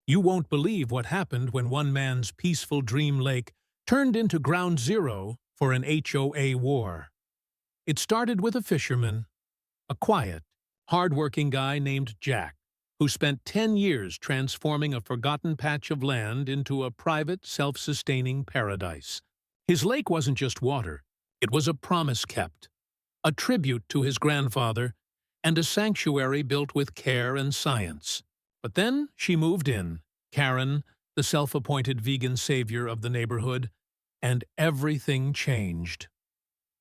You won't believe what happened when one man's peaceful dream lake turned into ground zero for an HOA war. It started with a fisherman, a quiet, hard-working guy named Jack, who spent 10 years transforming a forgotten patch of land into a private, self-sustaining paradise. His lake wasn't just water, it was a promise kept, a tribute to his grandfather, and a sanctuary built with care and science. But then she moved in, Karen, the self-appointed vegan savior of the neighborhood, and everything changed.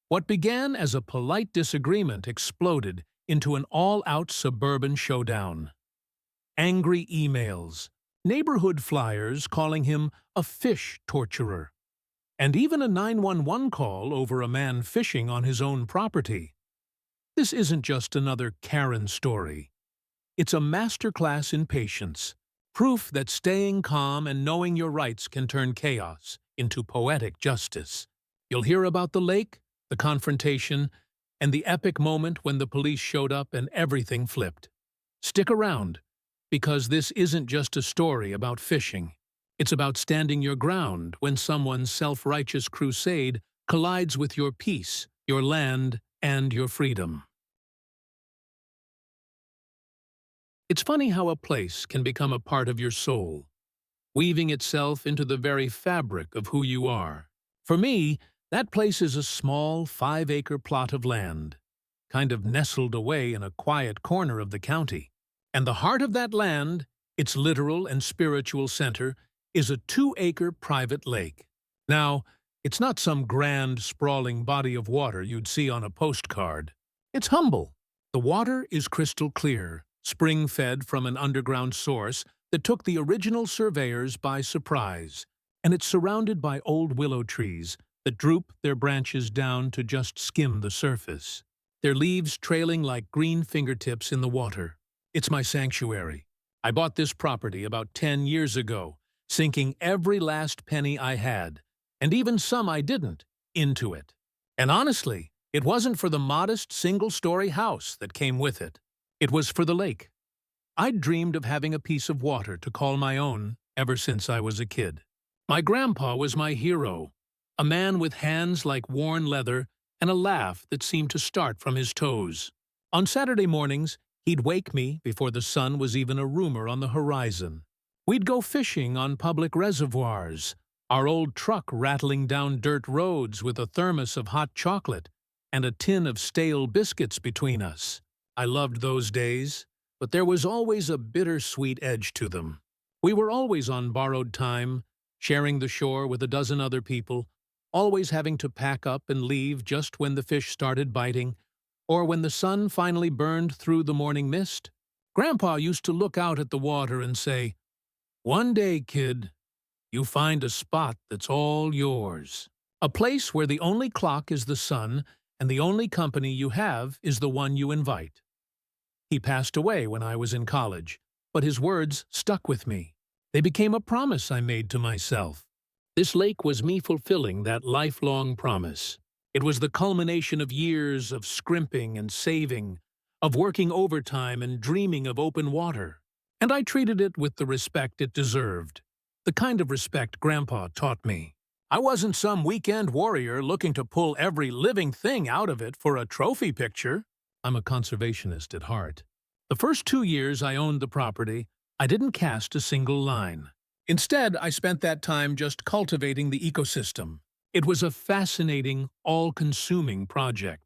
What began as a polite disagreement exploded into an all-out suburban showdown. Angry emails, neighborhood flyers calling him a fish torturer, and even a 911 call over a man fishing on his own property. This isn't just another Karen story. It's a masterclass in patience, proof that staying calm and knowing your rights can turn chaos into poetic justice. You'll hear about the lake, the confrontation, and the epic moment when the police showed up and everything flipped. Stick around, because this isn't just a story about fishing. It's about standing your ground when someone's self-righteous crusade collides with your peace, your land, and your freedom. It's funny how a place can become a part of your soul, weaving itself into the very fabric of who you are. For me, that place is a small 5-acre plot of land, kind of nestled away in a quiet corner of the county. And the heart of that land, its literal and spiritual center, is a 2-acre private lake. Now, it's not some grand, sprawling body of water you'd see on a postcard. It's humble. The water is crystal clear, spring-fed from an underground source that took the original surveyors by surprise, and it's surrounded by old willow trees that droop their branches down to just skim the surface, their leaves trailing like green fingertips in the water. It's my sanctuary. I bought this property about 10 years ago, sinking every last penny I had, and even some I didn't, into it. And honestly, it wasn't for the modest single-story house that came with it. It was for the lake. I'd dreamed of having a piece of water to call my own ever since I was a kid. My grandpa was my hero, a man with hands like worn leather and a laugh that seemed to start from his toes. On Saturday mornings, he'd wake me before the sun was even a rumor on the horizon. We'd go fishing on public reservoirs, our old truck rattling down dirt roads with a thermos of hot chocolate and a tin of stale biscuits between us. I loved those days, but there was always a bittersweet edge to them. We were always on borrowed time, sharing the shore with a dozen other people, always having to pack up and leave just when the fish started biting, or when the sun finally burned through the morning mist. Grandpa used to look out at the water and say, "One day, kid, you find a spot that's all yours. A place where the only clock is the sun and the only company you have is the one you invite." He passed away when I was in college, but his words stuck with me. They became a promise I made to myself. This lake was me fulfilling that lifelong promise. It was the culmination of years of scrimping and saving, of working overtime and dreaming of open water. And I treated it with the respect it deserved, the kind of respect Grandpa taught me. I wasn't some weekend warrior looking to pull every living thing out of it for a trophy picture. I'm a conservationist at heart. The first 2 years I owned the property, I didn't cast a single line. Instead, I spent that time just cultivating the ecosystem. It was a fascinating, all-consuming project.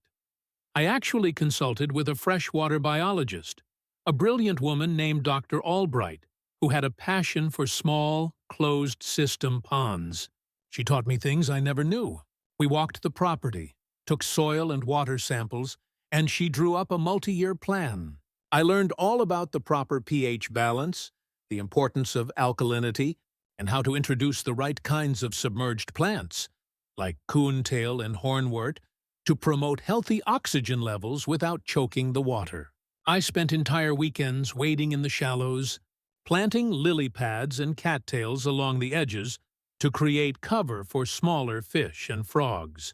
I actually consulted with a freshwater biologist, a brilliant woman named Dr. Albright, who had a passion for small, closed-system ponds. She taught me things I never knew. We walked the property, took soil and water samples, and she drew up a multi-year plan. I learned all about the proper pH balance, the importance of alkalinity, and how to introduce the right kinds of submerged plants, like coontail and hornwort, to promote healthy oxygen levels without choking the water. I spent entire weekends wading in the shallows, planting lily pads and cattails along the edges to create cover for smaller fish and frogs.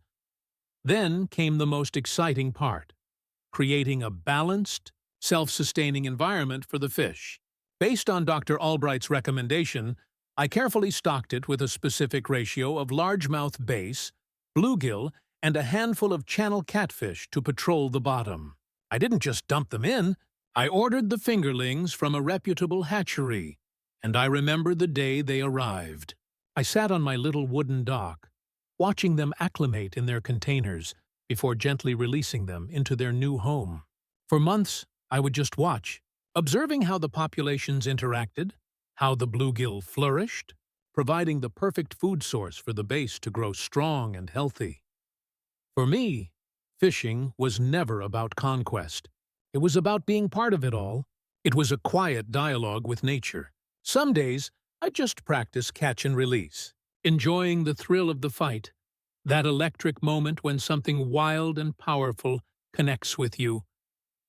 Then came the most exciting part, creating a balanced, self-sustaining environment for the fish. Based on Dr. Albright's recommendation, I carefully stocked it with a specific ratio of largemouth bass, bluegill, and a handful of channel catfish to patrol the bottom. I didn't just dump them in, I ordered the fingerlings from a reputable hatchery, and I remember the day they arrived. I sat on my little wooden dock, watching them acclimate in their containers before gently releasing them into their new home. For months, I would just watch, observing how the populations interacted, how the bluegill flourished, providing the perfect food source for the bass to grow strong and healthy. For me, fishing was never about conquest. It was about being part of it all. It was a quiet dialogue with nature. Some days, I'd just practice catch and release, enjoying the thrill of the fight, that electric moment when something wild and powerful connects with you,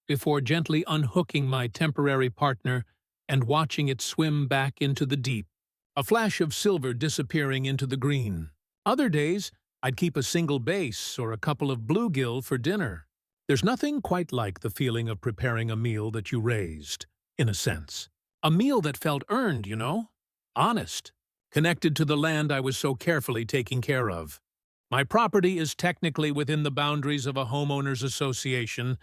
before gently unhooking my temporary partner and watching it swim back into the deep, a flash of silver disappearing into the green. Other days, I'd keep a single bass or a couple of bluegill for dinner. There's nothing quite like the feeling of preparing a meal that you raised, in a sense. A meal that felt earned, you know? Honest. Connected to the land I was so carefully taking care of. My property is technically within the boundaries of a homeowners association,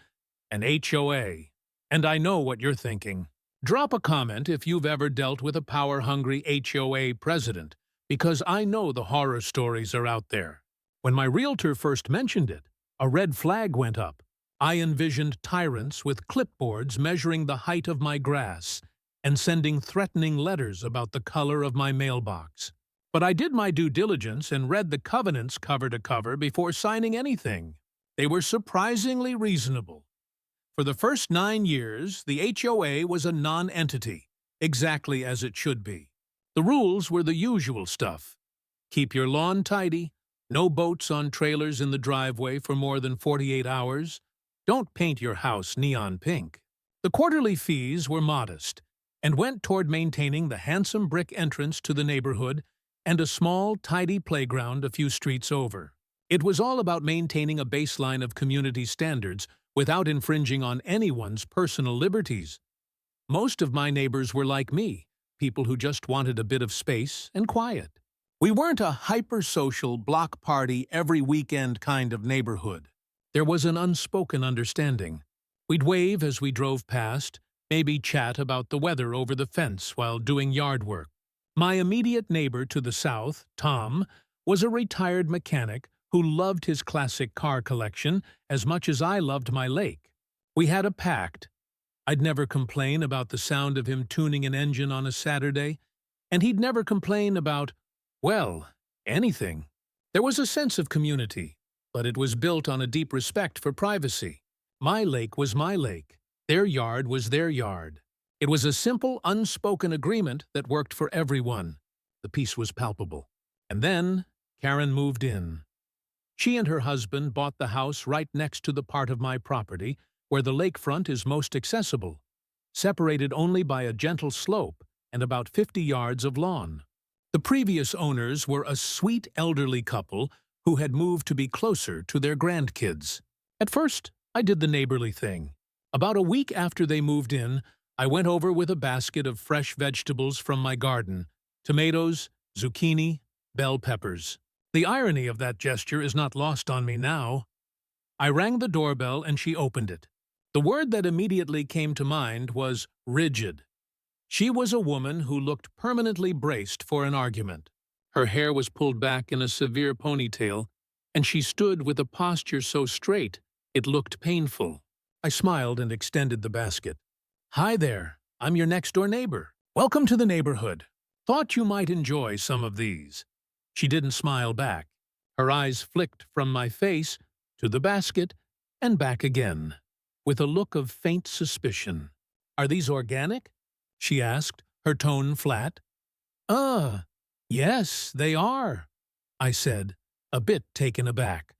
an HOA, and I know what you're thinking. Drop a comment if you've ever dealt with a power-hungry HOA president, because I know the horror stories are out there. When my realtor first mentioned it, a red flag went up. I envisioned tyrants with clipboards measuring the height of my grass and sending threatening letters about the color of my mailbox. But I did my due diligence and read the covenants cover to cover before signing anything. They were surprisingly reasonable. For the first 9 years, the HOA was a non-entity, exactly as it should be. The rules were the usual stuff. Keep your lawn tidy, no boats on trailers in the driveway for more than 48 hours, don't paint your house neon pink. The quarterly fees were modest and went toward maintaining the handsome brick entrance to the neighborhood and a small, tidy playground a few streets over. It was all about maintaining a baseline of community standards without infringing on anyone's personal liberties. Most of my neighbors were like me, people who just wanted a bit of space and quiet. We weren't a hyper-social, block party every weekend kind of neighborhood. There was an unspoken understanding. We'd wave as we drove past, maybe chat about the weather over the fence while doing yard work. My immediate neighbor to the south, Tom, was a retired mechanic who loved his classic car collection as much as I loved my lake. We had a pact. I'd never complain about the sound of him tuning an engine on a Saturday, and he'd never complain about, well, anything. There was a sense of community, but it was built on a deep respect for privacy. My lake was my lake. Their yard was their yard. It was a simple, unspoken agreement that worked for everyone. The peace was palpable. And then Karen moved in. She and her husband bought the house right next to the part of my property where the lakefront is most accessible, separated only by a gentle slope and about 50 yards of lawn. The previous owners were a sweet elderly couple who had moved to be closer to their grandkids. At first, I did the neighborly thing. About a week after they moved in, I went over with a basket of fresh vegetables from my garden, tomatoes, zucchini, bell peppers. The irony of that gesture is not lost on me now. I rang the doorbell and she opened it. The word that immediately came to mind was rigid. She was a woman who looked permanently braced for an argument. Her hair was pulled back in a severe ponytail, and she stood with a posture so straight it looked painful. I smiled and extended the basket. "Hi there, I'm your next-door neighbor. Welcome to the neighborhood. Thought you might enjoy some of these." She didn't smile back. Her eyes flicked from my face to the basket and back again, with a look of faint suspicion. "Are these organic?" she asked, her tone flat. Yes, they are," I said, a bit taken aback.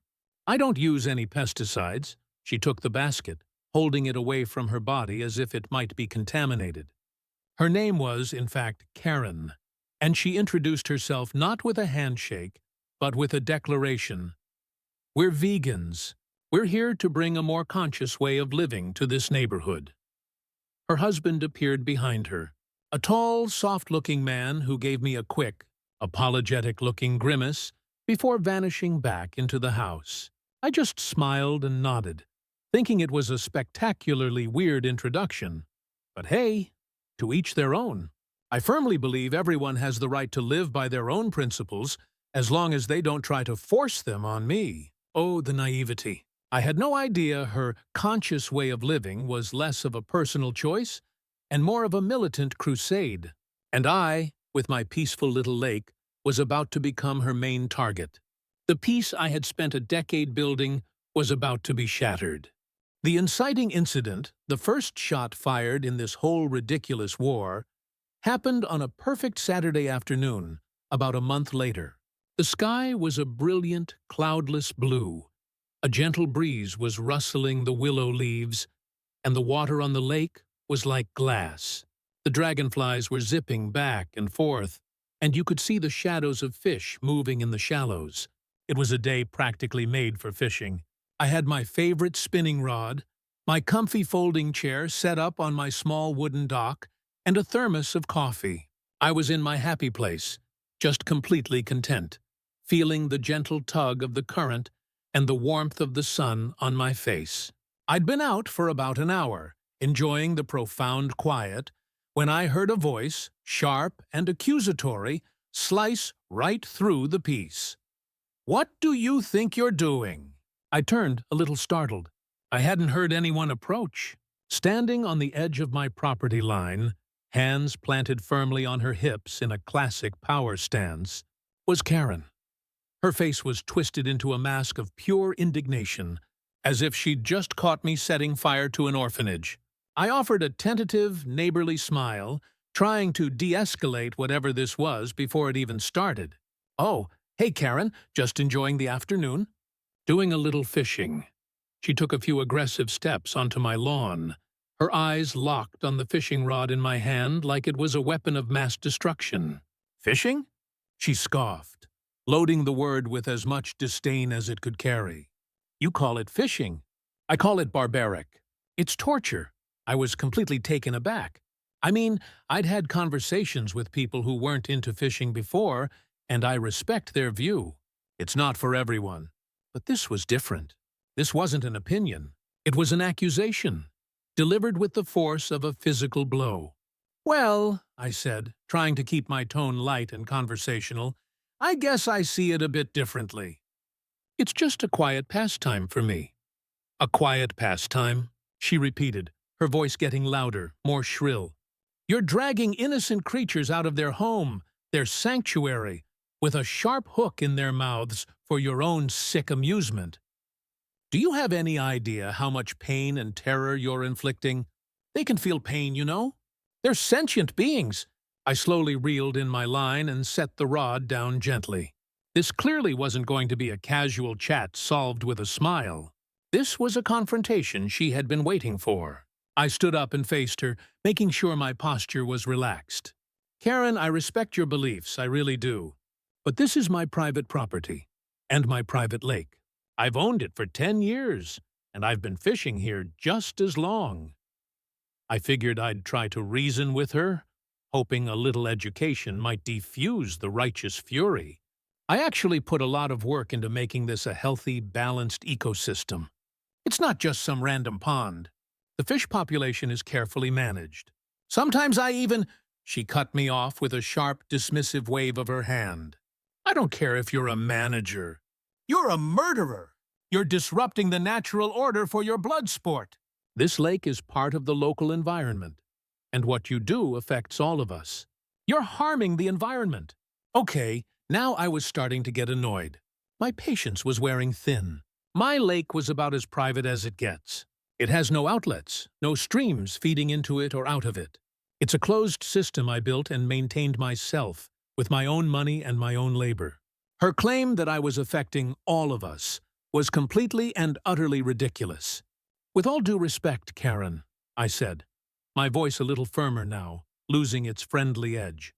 "I don't use any pesticides." She took the basket, holding it away from her body as if it might be contaminated. Her name was, in fact, Karen, and she introduced herself not with a handshake, but with a declaration. "We're vegans. We're here to bring a more conscious way of living to this neighborhood." Her husband appeared behind her, A tall, soft-looking man who gave me a quick, apologetic-looking grimace before vanishing back into the house. I just smiled and nodded, thinking it was a spectacularly weird introduction. But hey, to each their own. I firmly believe everyone has the right to live by their own principles as long as they don't try to force them on me. Oh, the naivety. I had no idea her conscious way of living was less of a personal choice and more of a militant crusade. And I, with my peaceful little lake, was about to become her main target. The peace I had spent a decade building was about to be shattered. The inciting incident, the first shot fired in this whole ridiculous war, happened on a perfect Saturday afternoon, about a month later. The sky was a brilliant, cloudless blue. A gentle breeze was rustling the willow leaves, and the water on the lake was like glass. The dragonflies were zipping back and forth, and you could see the shadows of fish moving in the shallows. It was a day practically made for fishing. I had my favorite spinning rod, my comfy folding chair set up on my small wooden dock, and a thermos of coffee. I was in my happy place, just completely content, feeling the gentle tug of the current and the warmth of the sun on my face. I'd been out for about an hour, enjoying the profound quiet, when I heard a voice, sharp and accusatory, slice right through the peace. "What do you think you're doing?" I turned, a little startled. I hadn't heard anyone approach. Standing on the edge of my property line, hands planted firmly on her hips in a classic power stance, was Karen. Her face was twisted into a mask of pure indignation, as if she'd just caught me setting fire to an orphanage. I offered a tentative, neighborly smile, trying to de-escalate whatever this was before it even started. "Oh, hey Karen, just enjoying the afternoon? Doing a little fishing." She took a few aggressive steps onto my lawn, her eyes locked on the fishing rod in my hand like it was a weapon of mass destruction. "Fishing?" She scoffed, loading the word with as much disdain as it could carry. "You call it fishing. I call it barbaric. It's torture." I was completely taken aback. I mean, I'd had conversations with people who weren't into fishing before, and I respect their view. It's not for everyone. But this was different. This wasn't an opinion. It was an accusation, delivered with the force of a physical blow. "Well," I said, trying to keep my tone light and conversational, "I guess I see it a bit differently. It's just a quiet pastime for me." "A quiet pastime?" she repeated, her voice getting louder, more shrill. "You're dragging innocent creatures out of their home, their sanctuary, with a sharp hook in their mouths for your own sick amusement. Do you have any idea how much pain and terror you're inflicting? They can feel pain, you know. They're sentient beings." I slowly reeled in my line and set the rod down gently. This clearly wasn't going to be a casual chat solved with a smile. This was a confrontation she had been waiting for. I stood up and faced her, making sure my posture was relaxed. "Karen, I respect your beliefs, I really do. But this is my private property, and my private lake. I've owned it for 10 years, and I've been fishing here just as long." I figured I'd try to reason with her, hoping a little education might defuse the righteous fury. I actually put a lot of work into making this a healthy, balanced ecosystem. It's not just some random pond. The fish population is carefully managed. Sometimes I even— She cut me off with a sharp, dismissive wave of her hand. "I don't care if you're a manager. You're a murderer. You're disrupting the natural order for your blood sport. This lake is part of the local environment, and what you do affects all of us. You're harming the environment." Okay, now I was starting to get annoyed. My patience was wearing thin. My lake was about as private as it gets. It has no outlets, no streams feeding into it or out of it. It's a closed system I built and maintained myself, with my own money and my own labor. Her claim that I was affecting all of us was completely and utterly ridiculous. "With all due respect, Karen," I said, my voice a little firmer now, losing its friendly edge.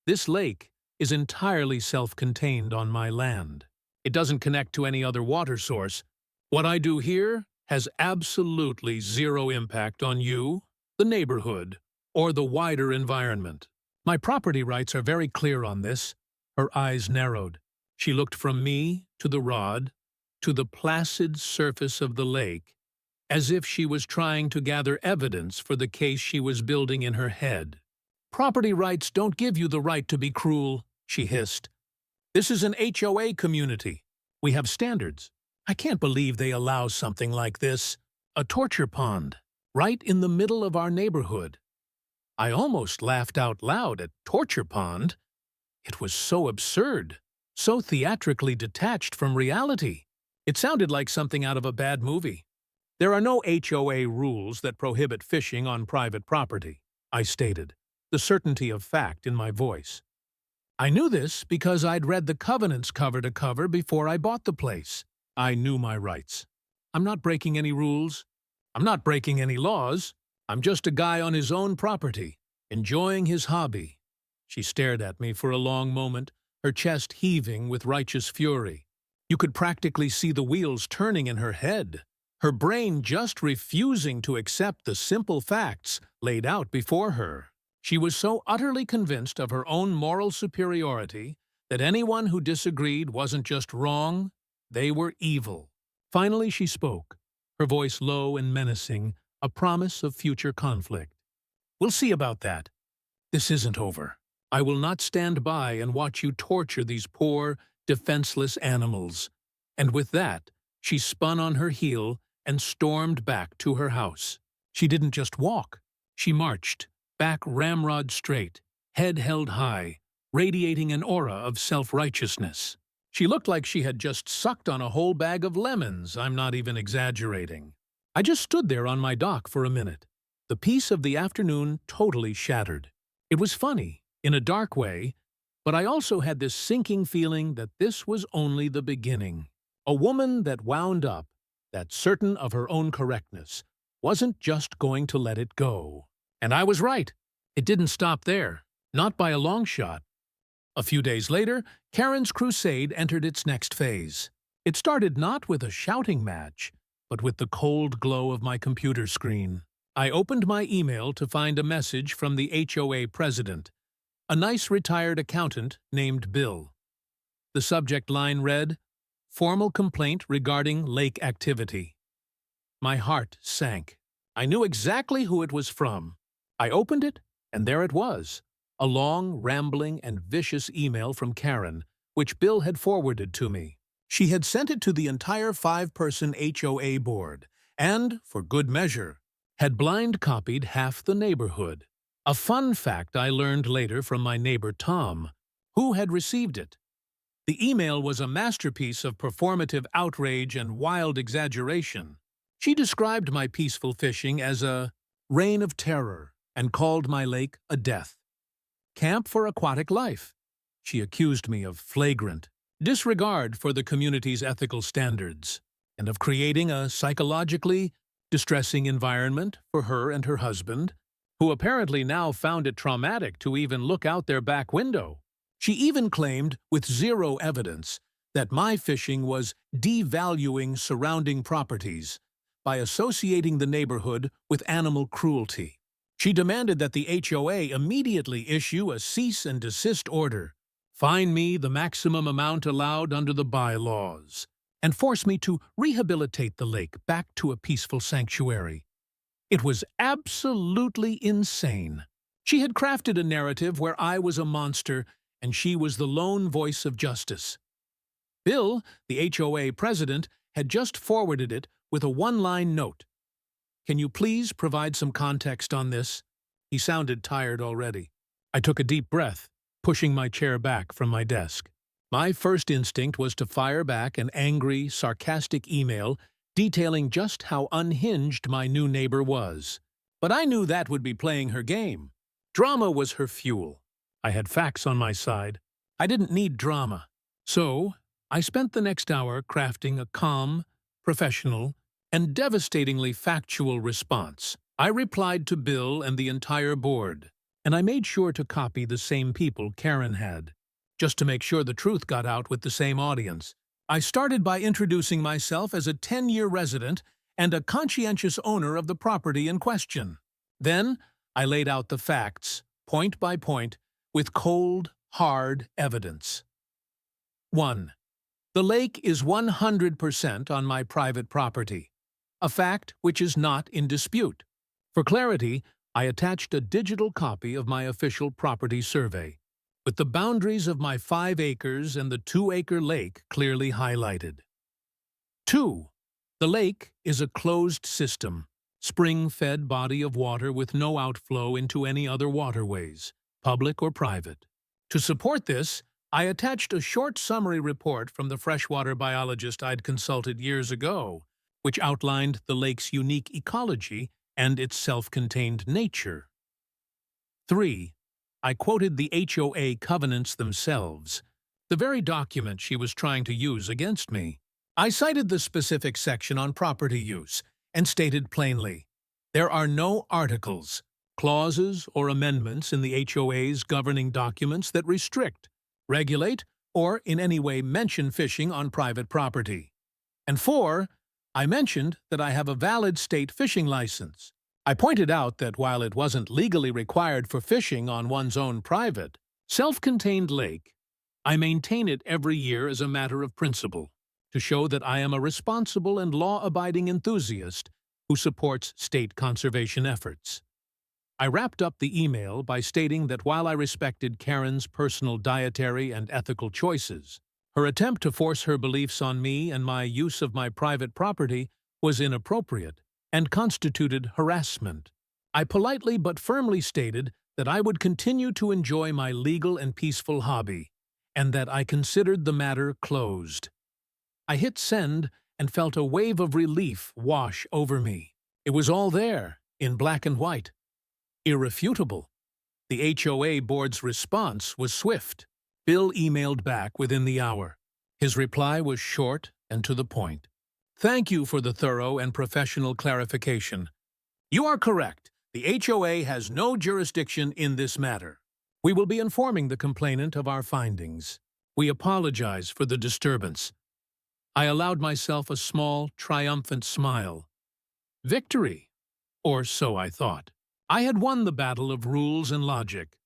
"This lake is entirely self-contained on my land. It doesn't connect to any other water source. What I do here has absolutely zero impact on you, the neighborhood, or the wider environment. My property rights are very clear on this. Her eyes narrowed. She looked from me to the rod, to the placid surface of the lake, as if she was trying to gather evidence for the case she was building in her head. "Property rights don't give you the right to be cruel," she hissed. "This is an HOA community. We have standards. I can't believe they allow something like this. A torture pond, right in the middle of our neighborhood." I almost laughed out loud at torture pond. It was so absurd, so theatrically detached from reality. It sounded like something out of a bad movie. "There are no HOA rules that prohibit fishing on private property," I stated, the certainty of fact in my voice. I knew this because I'd read the covenants cover to cover before I bought the place. I knew my rights. I'm not breaking any rules. I'm not breaking any laws. I'm just a guy on his own property, enjoying his hobby. She stared at me for a long moment, her chest heaving with righteous fury. You could practically see the wheels turning in her head, her brain just refusing to accept the simple facts laid out before her. She was so utterly convinced of her own moral superiority that anyone who disagreed wasn't just wrong, they were evil. Finally she spoke, her voice low and menacing, a promise of future conflict. "We'll see about that. This isn't over. I will not stand by and watch you torture these poor, defenseless animals." And with that, she spun on her heel and stormed back to her house. She didn't just walk. She marched, back ramrod straight, head held high, radiating an aura of self-righteousness. She looked like she had just sucked on a whole bag of lemons, I'm not even exaggerating. I just stood there on my dock for a minute. The peace of the afternoon totally shattered. It was funny, in a dark way, but I also had this sinking feeling that this was only the beginning. A woman that wound up, that certain of her own correctness, wasn't just going to let it go. And I was right. It didn't stop there, not by a long shot. A few days later, Karen's crusade entered its next phase. It started not with a shouting match, but with the cold glow of my computer screen. I opened my email to find a message from the HOA president, a nice retired accountant named Bill. The subject line read, "Formal complaint regarding lake activity." My heart sank. I knew exactly who it was from. I opened it, and there it was, a long, rambling, and vicious email from Karen, which Bill had forwarded to me. She had sent it to the entire 5-person HOA board, and, for good measure, had blind copied half the neighborhood. A fun fact I learned later from my neighbor Tom, who had received it. The email was a masterpiece of performative outrage and wild exaggeration. She described my peaceful fishing as a reign of terror and called my lake a death camp for aquatic life. She accused me of flagrant disregard for the community's ethical standards and of creating a psychologically distressing environment for her and her husband, who apparently now found it traumatic to even look out their back window. She even claimed, with zero evidence, that my fishing was devaluing surrounding properties by associating the neighborhood with animal cruelty. She demanded that the HOA immediately issue a cease and desist order, fine me the maximum amount allowed under the bylaws, and force me to rehabilitate the lake back to a peaceful sanctuary. It was absolutely insane. She had crafted a narrative where I was a monster and she was the lone voice of justice. Bill, the HOA president, had just forwarded it with a one-line note. "Can you please provide some context on this?" He sounded tired already. I took a deep breath, pushing my chair back from my desk. My first instinct was to fire back an angry, sarcastic email detailing just how unhinged my new neighbor was. But I knew that would be playing her game. Drama was her fuel. I had facts on my side. I didn't need drama. So, I spent the next hour crafting a calm, professional, and devastatingly factual response. I replied to Bill and the entire board, and I made sure to copy the same people Karen had, just to make sure the truth got out with the same audience. I started by introducing myself as a 10-year resident and a conscientious owner of the property in question. Then, I laid out the facts, point by point, with cold, hard evidence. 1. The lake is 100% on my private property, a fact which is not in dispute. For clarity, I attached a digital copy of my official property survey, with the boundaries of my 5 acres and the 2-acre lake clearly highlighted. 2. The lake is a closed system, spring-fed body of water with no outflow into any other waterways, public or private. To support this, I attached a short summary report from the freshwater biologist I'd consulted years ago, which outlined the lake's unique ecology and its self-contained nature. 3. I quoted the HOA covenants themselves, the very document she was trying to use against me. I cited the specific section on property use and stated plainly, there are no articles, clauses, or amendments in the HOA's governing documents that restrict, regulate, or in any way mention fishing on private property. And 4, I mentioned that I have a valid state fishing license. I pointed out that while it wasn't legally required for fishing on one's own private, self-contained lake, I maintain it every year as a matter of principle, to show that I am a responsible and law-abiding enthusiast who supports state conservation efforts. I wrapped up the email by stating that while I respected Karen's personal dietary and ethical choices, her attempt to force her beliefs on me and my use of my private property was inappropriate and constituted harassment. I politely but firmly stated that I would continue to enjoy my legal and peaceful hobby, and that I considered the matter closed. I hit send and felt a wave of relief wash over me. It was all there, in black and white. Irrefutable. The HOA board's response was swift. Bill emailed back within the hour. His reply was short and to the point. Thank you for the thorough and professional clarification. You are correct. The HOA has no jurisdiction in this matter. We will be informing the complainant of our findings. We apologize for the disturbance. I allowed myself a small, triumphant smile. Victory, or so I thought. I had won the battle of rules and logic,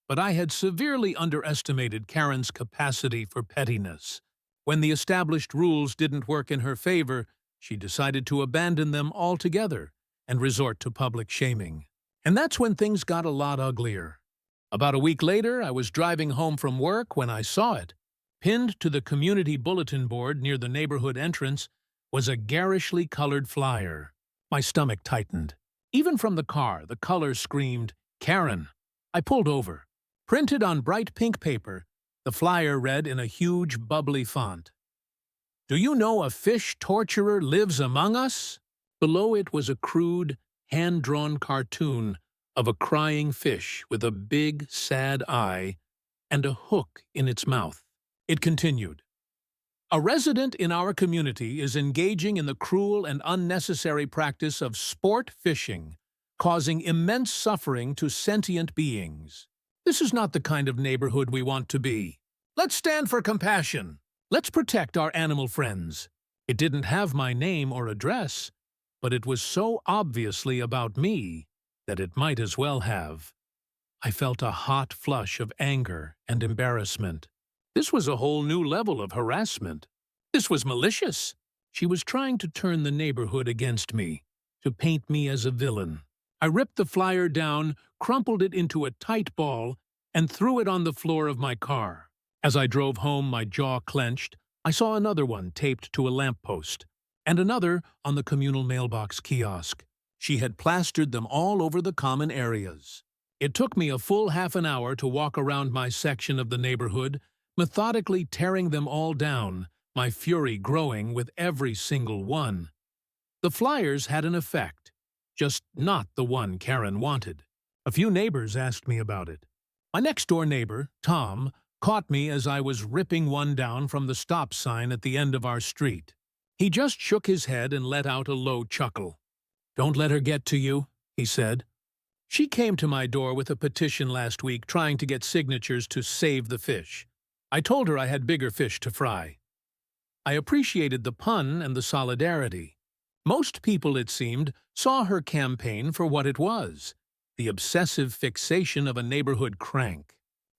but I had severely underestimated Karen's capacity for pettiness. When the established rules didn't work in her favor, she decided to abandon them altogether and resort to public shaming. And that's when things got a lot uglier. About a week later, I was driving home from work when I saw it. Pinned to the community bulletin board near the neighborhood entrance was a garishly colored flyer. My stomach tightened. Even from the car, the color screamed, Karen. I pulled over. Printed on bright pink paper, the flyer read in a huge, bubbly font, Do you know a fish torturer lives among us? Below it was a crude, hand-drawn cartoon of a crying fish with a big, sad eye and a hook in its mouth. It continued, A resident in our community is engaging in the cruel and unnecessary practice of sport fishing, causing immense suffering to sentient beings. This is not the kind of neighborhood we want to be. Let's stand for compassion. Let's protect our animal friends. It didn't have my name or address, but it was so obviously about me that it might as well have. I felt a hot flush of anger and embarrassment. This was a whole new level of harassment. This was malicious. She was trying to turn the neighborhood against me, to paint me as a villain. I ripped the flyer down, crumpled it into a tight ball, and threw it on the floor of my car. As I drove home, my jaw clenched. I saw another one taped to a lamppost, and another on the communal mailbox kiosk. She had plastered them all over the common areas. It took me a full half an hour to walk around my section of the neighborhood, methodically tearing them all down, my fury growing with every single one. The flyers had an effect, just not the one Karen wanted. A few neighbors asked me about it. My next-door neighbor, Tom, caught me as I was ripping one down from the stop sign at the end of our street. He just shook his head and let out a low chuckle. Don't let her get to you, he said. She came to my door with a petition last week trying to get signatures to save the fish. I told her I had bigger fish to fry. I appreciated the pun and the solidarity. Most people, it seemed, saw her campaign for what it was, the obsessive fixation of a neighborhood crank.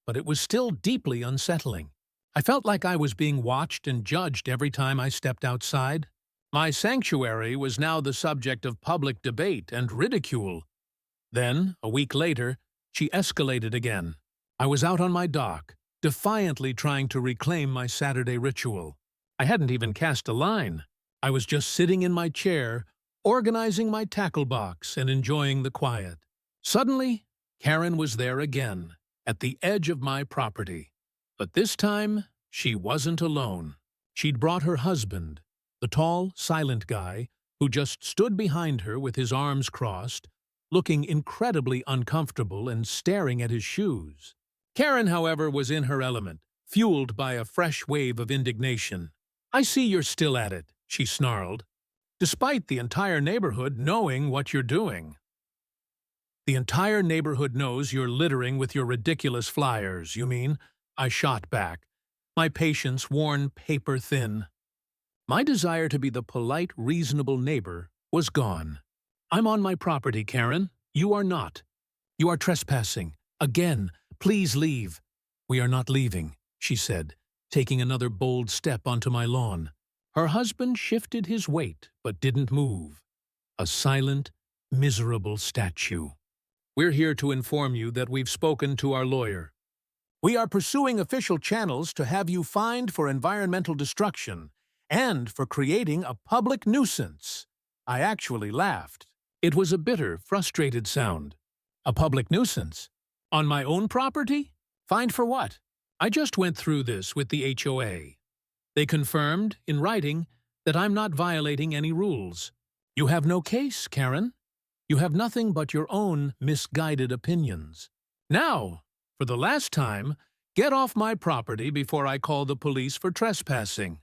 But it was still deeply unsettling. I felt like I was being watched and judged every time I stepped outside. My sanctuary was now the subject of public debate and ridicule. Then, a week later, she escalated again. I was out on my dock, defiantly trying to reclaim my Saturday ritual. I hadn't even cast a line. I was just sitting in my chair, organizing my tackle box and enjoying the quiet. Suddenly, Karen was there again, at the edge of my property. But this time, she wasn't alone. She'd brought her husband, the tall, silent guy who just stood behind her with his arms crossed, looking incredibly uncomfortable and staring at his shoes. Karen, however, was in her element, fueled by a fresh wave of indignation. "I see you're still at it," she snarled, "despite the entire neighborhood knowing what you're doing." "The entire neighborhood knows you're littering with your ridiculous flyers, you mean?" I shot back, my patience worn paper-thin. My desire to be the polite, reasonable neighbor was gone. "I'm on my property, Karen. You are not. You are trespassing. Again. Please leave." "We are not leaving," she said, taking another bold step onto my lawn. Her husband shifted his weight, but didn't move. A silent, miserable statue. "We're here to inform you that we've spoken to our lawyer. We are pursuing official channels to have you fined for environmental destruction and for creating a public nuisance." I actually laughed. It was a bitter, frustrated sound. A public nuisance? On my own property? Fined for what? I just went through this with the HOA. They confirmed, in writing, that I'm not violating any rules. You have no case, Karen. You have nothing but your own misguided opinions. Now, for the last time, get off my property before I call the police for trespassing.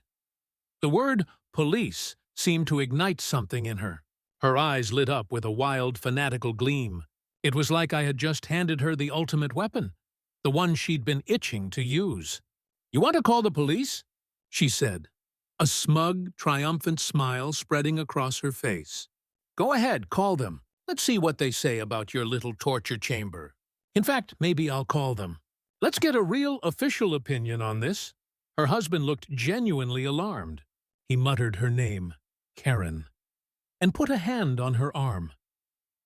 The word police seemed to ignite something in her. Her eyes lit up with a wild, fanatical gleam. It was like I had just handed her the ultimate weapon, the one she'd been itching to use. "You want to call the police?" she said, a smug, triumphant smile spreading across her face. "Go ahead, call them. Let's see what they say about your little torture chamber. In fact, maybe I'll call them. Let's get a real official opinion on this." Her husband looked genuinely alarmed. He muttered her name, Karen, and put a hand on her arm.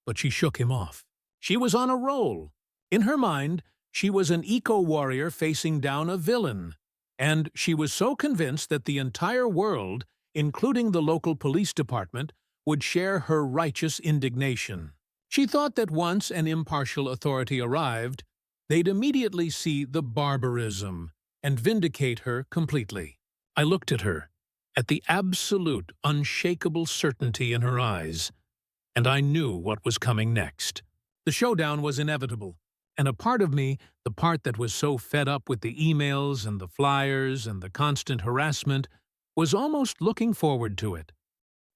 But she shook him off. She was on a roll. In her mind, she was an eco-warrior facing down a villain, and she was so convinced that the entire world, including the local police department, would share her righteous indignation. She thought that once an impartial authority arrived, they'd immediately see the barbarism and vindicate her completely. I looked at her, at the absolute, unshakable certainty in her eyes, and I knew what was coming next. The showdown was inevitable, and a part of me, the part that was so fed up with the emails and the flyers and the constant harassment, was almost looking forward to it.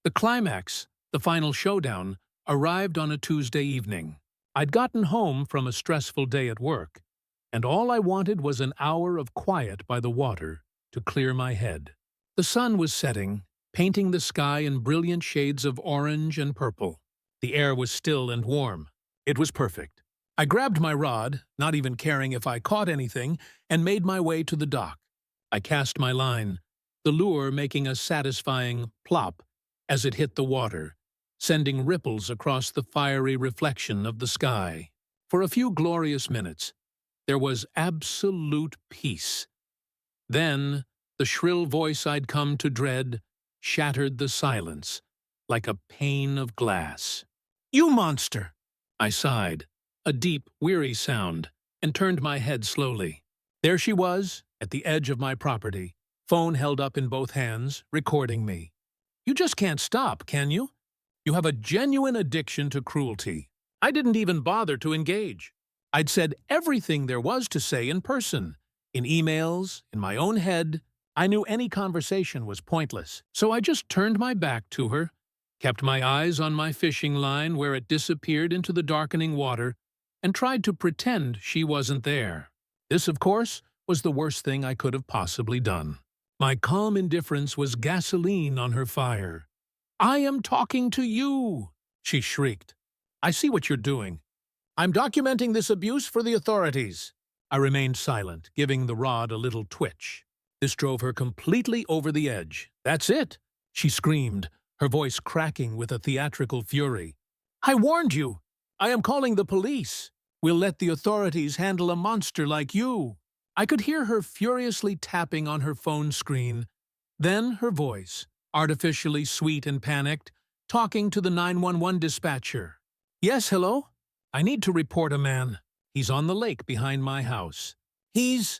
The climax, the final showdown, arrived on a Tuesday evening. I'd gotten home from a stressful day at work, and all I wanted was an hour of quiet by the water to clear my head. The sun was setting, painting the sky in brilliant shades of orange and purple. The air was still and warm. It was perfect. I grabbed my rod, not even caring if I caught anything, and made my way to the dock. I cast my line, the lure making a satisfying plop as it hit the water, sending ripples across the fiery reflection of the sky. For a few glorious minutes, there was absolute peace. Then, the shrill voice I'd come to dread shattered the silence like a pane of glass. "You monster!" I sighed, a deep, weary sound, and turned my head slowly. There she was, at the edge of my property, phone held up in both hands, recording me. "You just can't stop, can you? You have a genuine addiction to cruelty." I didn't even bother to engage. I'd said everything there was to say in person, in emails, in my own head. I knew any conversation was pointless, so I just turned my back to her, kept my eyes on my fishing line where it disappeared into the darkening water, and tried to pretend she wasn't there. This, of course, was the worst thing I could have possibly done. My calm indifference was gasoline on her fire. "I am talking to you!" she shrieked. "I see what you're doing. I'm documenting this abuse for the authorities. I remained silent, giving the rod a little twitch. This drove her completely over the edge. That's it, she screamed, her voice cracking with a theatrical fury. I warned you. I am calling the police. We'll let the authorities handle a monster like you. I could hear her furiously tapping on her phone screen. Then her voice, artificially sweet and panicked, talking to the 911 dispatcher. Yes, hello? I need to report a man. He's on the lake behind my house. He's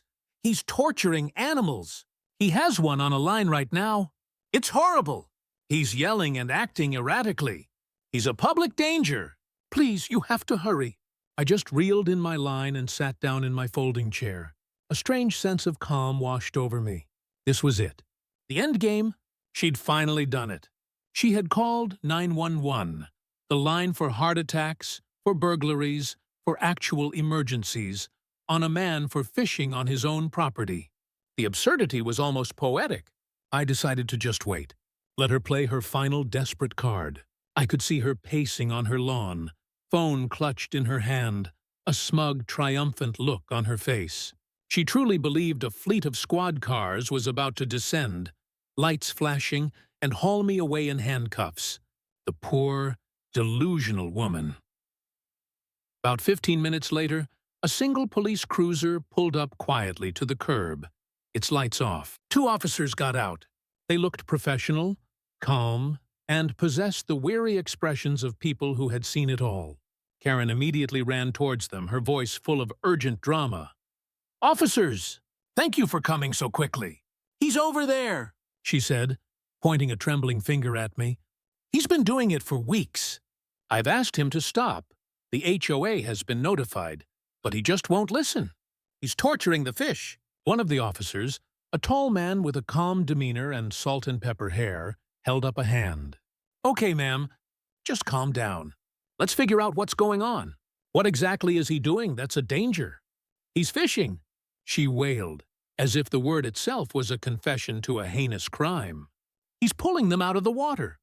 torturing animals. He has one on a line right now. It's horrible. He's yelling and acting erratically. He's a public danger. Please, you have to hurry. I just reeled in my line and sat down in my folding chair. A strange sense of calm washed over me. This was it. The end game? She'd finally done it. She had called 911, the line for heart attacks, for burglaries, for actual emergencies, on a man for fishing on his own property. The absurdity was almost poetic. I decided to just wait. Let her play her final desperate card. I could see her pacing on her lawn, phone clutched in her hand, a smug, triumphant look on her face. She truly believed a fleet of squad cars was about to descend, lights flashing, and haul me away in handcuffs. The poor, delusional woman. About 15 minutes later, a single police cruiser pulled up quietly to the curb, its lights off. 2 officers got out. They looked professional, calm, and possessed the weary expressions of people who had seen it all. Karen immediately ran towards them, her voice full of urgent drama. "Officers, thank you for coming so quickly. He's over there," she said, pointing a trembling finger at me. "He's been doing it for weeks. I've asked him to stop. The HOA has been notified, but he just won't listen. He's torturing the fish." One of the officers, a tall man with a calm demeanor and salt and pepper hair, held up a hand. "Okay, ma'am, just calm down. Let's figure out what's going on. What exactly is he doing that's a danger?" "He's fishing," she wailed, as if the word itself was a confession to a heinous crime. "He's pulling them out of the water.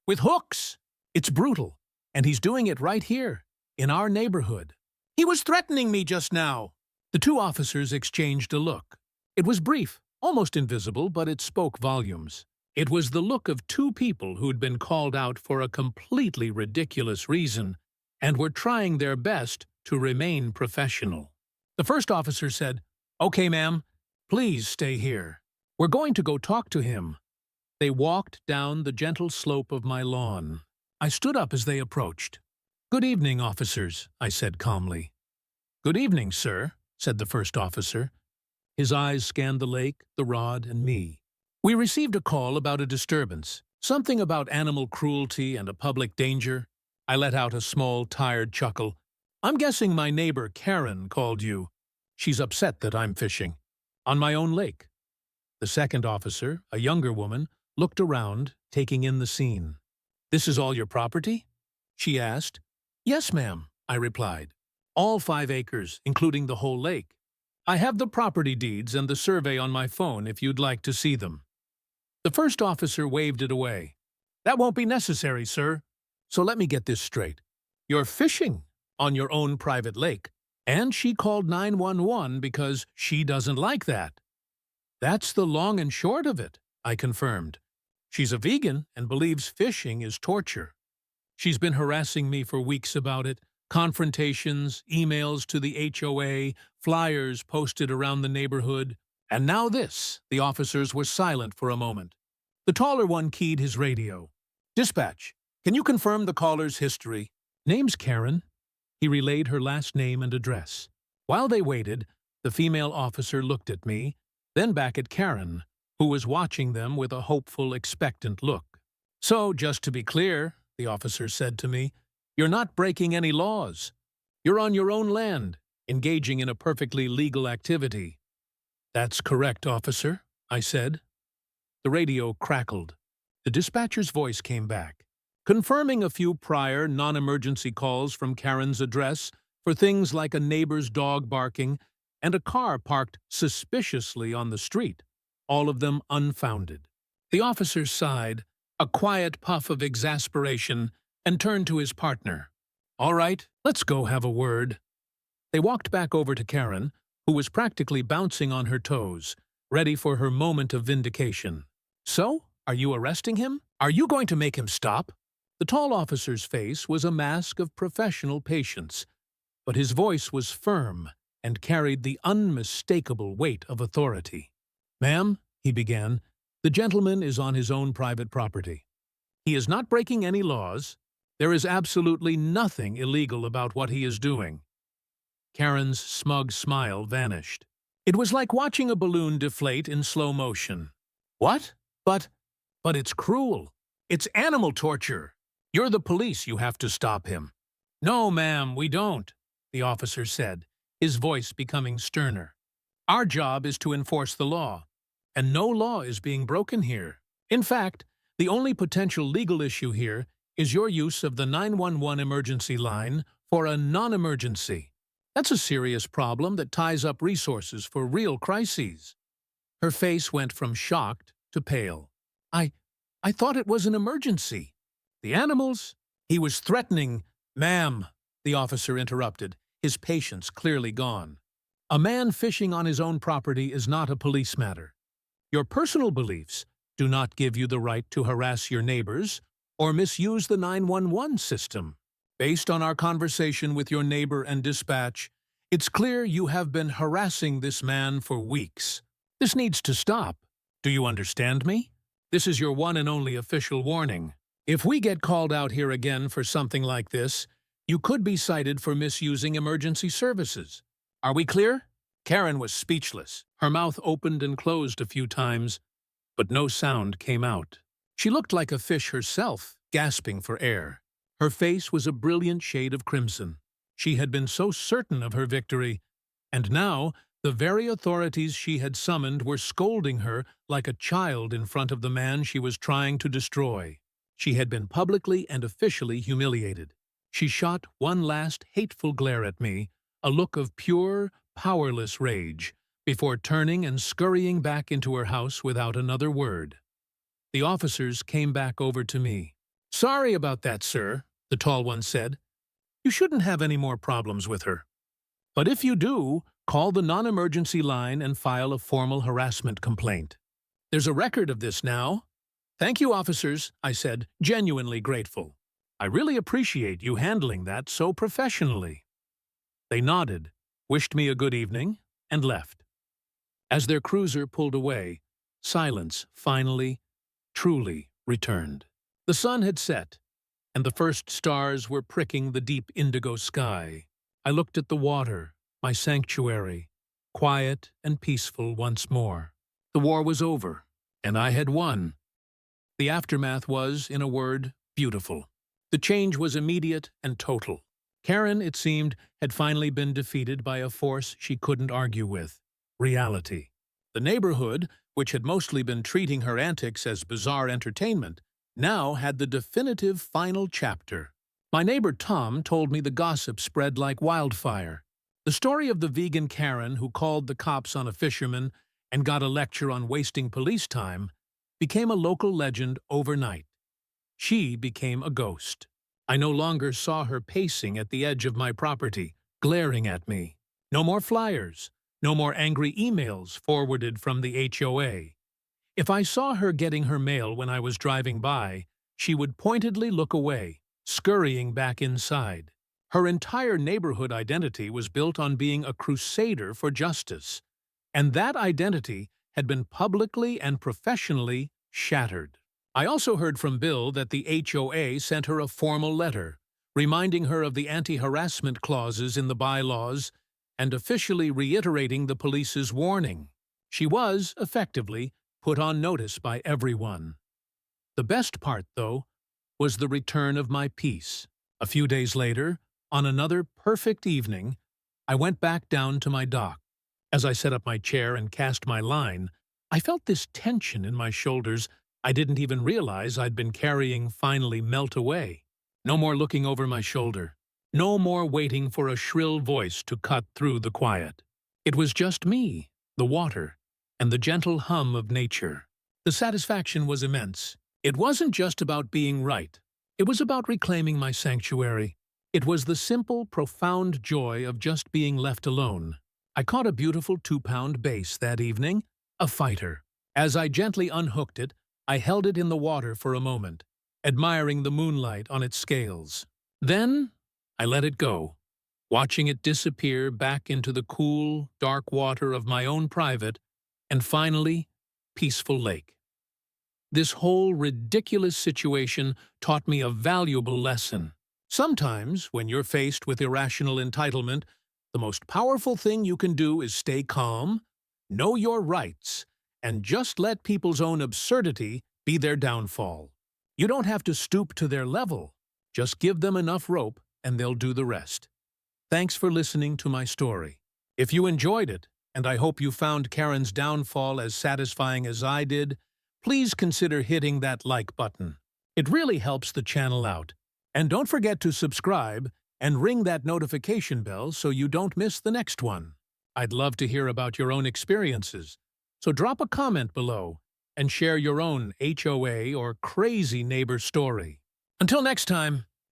With hooks. It's brutal, and he's doing it right here, in our neighborhood. He was threatening me just now." The 2 officers exchanged a look. It was brief, almost invisible, but it spoke volumes. It was the look of 2 people who'd been called out for a completely ridiculous reason and were trying their best to remain professional. The first officer said, "Okay, ma'am, please stay here. We're going to go talk to him." They walked down the gentle slope of my lawn. I stood up as they approached. "Good evening, officers," I said calmly. "Good evening, sir," said the first officer. His eyes scanned the lake, the rod, and me. "We received a call about a disturbance, something about animal cruelty and a public danger." I let out a small, tired chuckle. "I'm guessing my neighbor Karen called you. She's upset that I'm fishing. On my own lake." The second officer, a younger woman, looked around, taking in the scene. "This is all your property?" she asked. "Yes, ma'am," I replied. "All 5 acres, including the whole lake. I have the property deeds and the survey on my phone if you'd like to see them." The first officer waved it away. "That won't be necessary, sir. So let me get this straight. You're fishing on your own private lake, and she called 911 because she doesn't like that." "That's the long and short of it," I confirmed. "She's a vegan and believes fishing is torture. She's been harassing me for weeks about it, confrontations, emails to the HOA, flyers posted around the neighborhood. And now this." The officers were silent for a moment. The taller one keyed his radio. "Dispatch, can you confirm the caller's history?" "Name's Karen." He relayed her last name and address. While they waited, the female officer looked at me, then back at Karen, who was watching them with a hopeful, expectant look. "So, just to be clear," the officer said to me, "you're not breaking any laws. You're on your own land, engaging in a perfectly legal activity." "That's correct, officer," I said. The radio crackled. The dispatcher's voice came back, confirming a few prior non-emergency calls from Karen's address for things like a neighbor's dog barking and a car parked suspiciously on the street, all of them unfounded. The officer sighed, a quiet puff of exasperation, and turned to his partner. "All right, Let's go have a word. They walked back over to Karen, who was practically bouncing on her toes, ready for her moment of vindication. So, are you arresting him? Are you going to make him stop? The tall officer's face was a mask of professional patience, but his voice was firm and carried the unmistakable weight of authority. "Ma'am," he began, "the gentleman is on his own private property. He is not breaking any laws. There is absolutely nothing illegal about what he is doing." Karen's smug smile vanished. It was like watching a balloon deflate in slow motion. "What? But it's cruel. It's animal torture. You're the police, you have to stop him." "No, ma'am, we don't," the officer said, his voice becoming sterner. "Our job is to enforce the law, and no law is being broken here. In fact, the only potential legal issue here is your use of the 911 emergency line for a non-emergency. That's a serious problem that ties up resources for real crises." Her face went from shocked to pale. I thought it was an emergency. The animals?" He was threatening. "Ma'am," the officer interrupted, his patience clearly gone. "A man fishing on his own property is not a police matter. Your personal beliefs do not give you the right to harass your neighbors or misuse the 911 system. Based on our conversation with your neighbor and dispatch, it's clear you have been harassing this man for weeks. This needs to stop. Do you understand me? This is your one and only official warning. If we get called out here again for something like this, you could be cited for misusing emergency services. Are we clear?" Karen was speechless. Her mouth opened and closed a few times, but no sound came out. She looked like a fish herself, gasping for air. Her face was a brilliant shade of crimson. She had been so certain of her victory, and now the very authorities she had summoned were scolding her like a child in front of the man she was trying to destroy. She had been publicly and officially humiliated. She shot one last hateful glare at me, a look of pure, powerless rage, before turning and scurrying back into her house without another word. The officers came back over to me. "Sorry about that, sir," the tall one said. "You shouldn't have any more problems with her. But if you do, call the non-emergency line and file a formal harassment complaint. There's a record of this now." "Thank you, officers," I said, genuinely grateful. "I really appreciate you handling that so professionally." They nodded, wished me a good evening, and left. As their cruiser pulled away, silence finally, truly returned. The sun had set, and the first stars were pricking the deep indigo sky. I looked at the water, my sanctuary, quiet and peaceful once more. The war was over, and I had won. The aftermath was, in a word, beautiful. The change was immediate and total. Karen, it seemed, had finally been defeated by a force she couldn't argue with: reality. The neighborhood, which had mostly been treating her antics as bizarre entertainment, now had the definitive final chapter. My neighbor Tom told me the gossip spread like wildfire. The story of the vegan Karen who called the cops on a fisherman and got a lecture on wasting police time became a local legend overnight. She became a ghost. I no longer saw her pacing at the edge of my property, glaring at me. No more flyers, no more angry emails forwarded from the HOA. If I saw her getting her mail when I was driving by, she would pointedly look away, scurrying back inside. Her entire neighborhood identity was built on being a crusader for justice, and that identity had been publicly and professionally shattered. I also heard from Bill that the HOA sent her a formal letter, reminding her of the anti-harassment clauses in the bylaws and officially reiterating the police's warning. She was, effectively, put on notice by everyone. The best part, though, was the return of my peace. A few days later, on another perfect evening, I went back down to my dock. As I set up my chair and cast my line, I felt this tension in my shoulders I didn't even realize I'd been carrying finally melt away. No more looking over my shoulder. No more waiting for a shrill voice to cut through the quiet. It was just me, the water, and the gentle hum of nature. The satisfaction was immense. It wasn't just about being right. It was about reclaiming my sanctuary. It was the simple, profound joy of just being left alone. I caught a beautiful 2-pound bass that evening, a fighter. As I gently unhooked it, I held it in the water for a moment, admiring the moonlight on its scales. Then, I let it go, watching it disappear back into the cool, dark water of my own private, and finally, peaceful lake. This whole ridiculous situation taught me a valuable lesson. Sometimes, when you're faced with irrational entitlement, the most powerful thing you can do is stay calm, know your rights, and just let people's own absurdity be their downfall. You don't have to stoop to their level. Just give them enough rope and they'll do the rest. Thanks for listening to my story. If you enjoyed it, and I hope you found Karen's downfall as satisfying as I did, please consider hitting that like button. It really helps the channel out. And don't forget to subscribe and ring that notification bell so you don't miss the next one. I'd love to hear about your own experiences, so drop a comment below and share your own HOA or crazy neighbor story. Until next time,